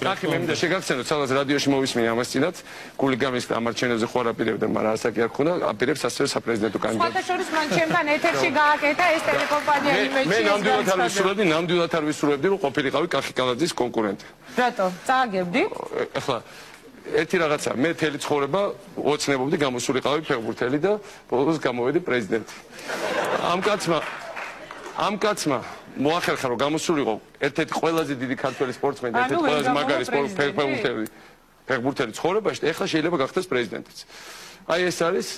ხახი მე მინდა შეგახსენოთ, სადაც რადიოში მოვისმინე ამას წინათ, გული გამის ამარჩენებზე ხო არ აპირებდა, მაგრამ ასაკი არ ქონდა, აპირებს ასევე საპრეზიდენტო კანდიდატი. სხვათა შორის მან ჩემთან ეთერში გააკეთა ეს ტელეკომპანია იმეჯი. მე ნამდვილად არ ვისურვებდი, რომ ყოფილიყავი კახი კალაძის კონკურენტი. რატო? წააგებდი? ახლა ერთი რაღაცა, მე მთელი ცხოვრება ოცნებობდი გამოსულიყავი ფეხბურთელი და ბოლოს გამოვედი პრეზიდენტი. ამ კაცმა მოახერხა რომ გამოსულიყო ერთ-ერთი ყველაზე დიდი ქართველი სპორტსმენი, ერთ-ერთი ყველაზე მაგარი ფეხბურთელი ცხოვრებაში და ეხლა შეიძლება გახდეს პრეზიდენტიც. აი ეს არის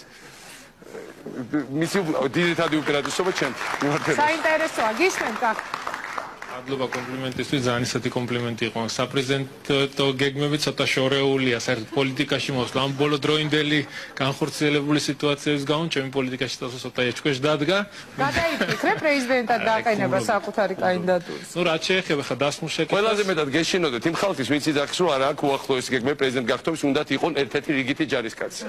მისი დიდითადი უპირატესობა ჩემთვის. საინტერესოა, გისმენთ კახი. მადლობა კომპლიმენტისთვის, ძალიან ისეთი კომპლიმენტი იყო. საპრეზიდენტო გეგმები ცოტა შორეულია, საერთოდ პოლიტიკაში მოსვლა. ამ ბოლოდროინდელი განხორციელებული სიტუაციების გამო ჩემი პოლიტიკაში ცოტა ეჭქვეშ დადგა. გადაიფიქრე პრეზიდენტად დაყენება საკუთარი კანდიდატურის. ნუ რაც შეეხება ხა დასმულ შეკითხვას. ყველაზე მეტად გეშინოდეთ იმ ხალხის, ვინც იძახის, რომ არა აქ უახლოესი გეგმები პრეზიდენტ გახდომის, უნდათ იყოს ერთ-ერთი რიგითი ჯარისკაცი.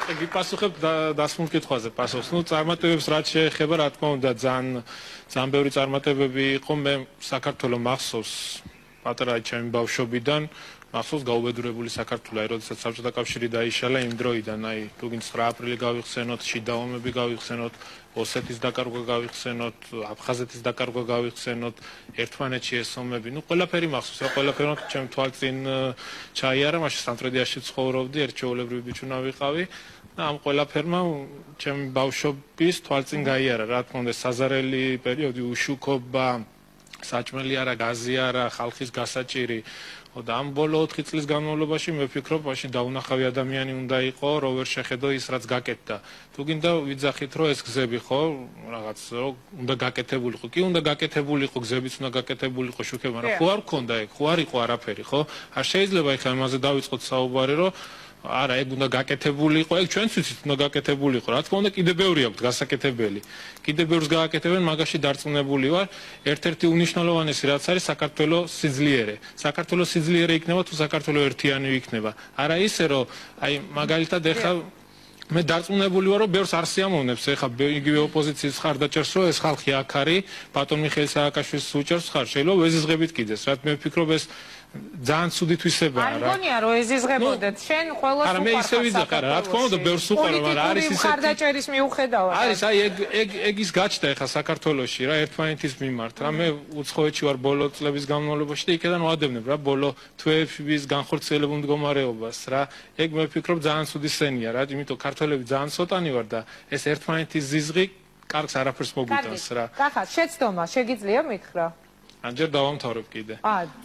გიპასუხებ დასმულ კითხვაზე პასუხს. ნუ წარმატებებს რაც შეეხება, რა თქმა უნდა, ძალიან ბევრი წარმატებები იყო. მე საქართველოს მახსოვს პატარა ჩემი ბავშვობიდან, მახსოვს გაუბედურებული საქართველო, აი როდესაც საბჭოთა კავშირი დაიშალა იმ დროიდან, აი თუ გინდ 9 აპრილი გავიხსენოთ, შიდა ომები გავიხსენოთ, ოსეთის დაკარგვა გავიხსენოთ, აფხაზეთის დაკარგვა გავიხსენოთ, ერთმანეთში ეს ომები, ნუ ყველაფერი მახსოვს, რა ყველაფერი ჩემ თვალწინ ჩაიარა, მაშინ სამტრედიაში ცხოვრობდი, ერთჩეულებრივი ბიჭუნა ვიყავი. ამ ყველაფერმა ჩემი ბავშვობის თვალწინ გაიარა, რა თქმა უნდა, საზარელი პერიოდი, უშუქობა, საჭმელი არა, გაზი არა, ხალხის გასაჭირი. და ამ ბოლო 4 წლის განმავლობაში მე ვფიქრობ, მაშინ დაუნახავი ადამიანი უნდა იყო, რო ვერ შეხედო ის, რაც გაკეთდა. თუ გინდა ვიძახით, რომ ეს გზები ხო, რაღაც უნდა გაკეთებულიყო. კი უნდა გაკეთებულიყო, გზებიც უნდა გაკეთებულიყო, შუქება, მაგრამ ხო არ ქონდა ეგ, ხო არ იყო არაფერი, ხო? არ შეიძლება ეხლა იმაზე დავიწყოთ საუბარი, რომ არა, ეგ უნდა გაკეთებულიყო, ეგ ჩვენც ვიცით უნდა გაკეთებულიყო. რა თქმა უნდა, კიდე ბევრი აქვს გასაკეთებელი. კიდე ბევრს გააკეთებენ, მაგაში დარწმუნებული ვარ. ერთ-ერთი უნიშნელოვანესი რაც არის საქართველოს სიძლიერე. საქართველოს სიძლიერე იქნება თუ საქართველოს ერთიანი იქნება. არა ისე, რომ აი მაგალითად ეხლა მე დარწმუნებული ვარ, რომ ბევრს არ სიამოვნებს ეხლა იგივე ოპოზიციის ხარდაჭერს, რომ ეს ხალხი აქ არის, ბატონ მიხეილ სააკაშვილის უჭერს ხარ. შეიძლება ვეზიზღებით კიდეს, რაც მე ვფიქრობ ეს ძალიან ცუდი თვისებაა რა. არ მგონია რომ ეზიზღებოდეთ, შენ ყველას უყარს. არა მე ისე ვიძახარ, რა თქმა უნდა, ბევრს უყარო, მაგრამ არის ისეთი ხარდაჭერის მიუხედავად. არის აი ეგ ის გაჩნდა ეხლა საქართველოში რა, ერთმანეთის მიმართ. რა მე უცხოეთში ვარ ბოლო წლების განმავლობაში და იქიდან ვადევნებ რა ბოლო თვეების განხორციელებულ მდგომარეობას რა. ეგ მე ვფიქრობ ძალიან ცუდი სცენია რა, იმიტომ ქართველები ძალიან ცოტანი ვარ და ეს ერთმანეთის ზიზღი კარგს არაფერს მოგვიტანს რა. კახა, შეცდომა შეგიძლია მითხრა? ანჯერ დავამთავრებ კიდე.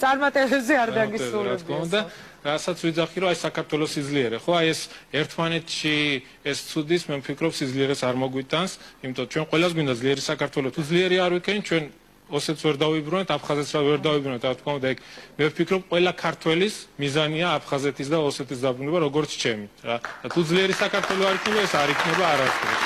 წარმატებებზე არ დაგისურვებდი. და რასაც ვიძახი, რომ აი საქართველოს სიძლიერე, ხო, აი ეს ერთმანეთში ეს ცუდის, მე ვფიქრობ სიძლიერეს არ მოგვიტანს, იმიტომ ჩვენ ყველას გვინდა ძლიერი საქართველო. თუ ძლიერი არ ვიქნით, ჩვენ ოსეთს ვერ დავიბრუნეთ, აფხაზეთს ვერ დავიბრუნეთ, რა თქმა უნდა, ეგ მე ვფიქრობ ყველა ქართველის მიზანია აფხაზეთის და ოსეთის დაბრუნება, როგორც ჩემი, რა. და თუ ძლიერი საქართველო არ იქნება, ეს არ იქნება არასდროს.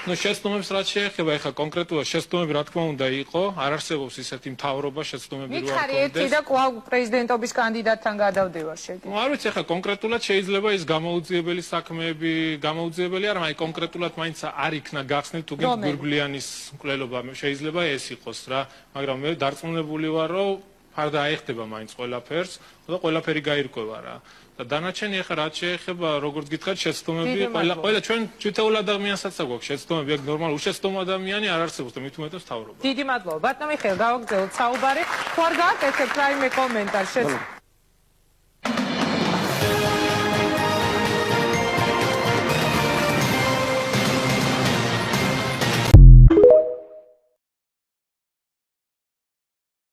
ნუ შეცდომებს რაც შეეხება, ეხლა კონკრეტულად შეცდომები რა თქმა უნდა იყო, არ არსებობს ისეთი მთავრობა შეცდომები რო არ მითხარი ერთი და კვლავ პრეზიდენტობის კანდიდატთან გადავდივარ შეგი. ნუ არ ვიცი, ეხლა კონკრეტულად შეიძლება ის გამოუძიებელი საქმეები, გამოუძიებელი არა, მაგრამ კონკრეტულად მაინც არ იქნა გახსნილი თუ გინდ გვირგვლიანის მკვლელობა, შეიძლება ეს იყოს რა, მაგრამ მე დარწმუნებული ვარ, რომ ფარდა აიხდება მაინც ყველაფერს და ყველაფერი გაირკვევა რა. და დანარჩენი ახლა რაც შეეხება, როგორც გითხარით, შეცდომები, ყველა ჩვენ თითოეულ ადამიანსაც აქვს შეცდომები, ეგ ნორმალური შეცდომა ადამიანი არ არსებობს და მით უმეტეს მთავრობა. დიდი მადლობა. ბატონო მიხეილ, გავაგრძელოთ საუბარი. თუ არ გააკეთებთ რაიმე კომენტარ,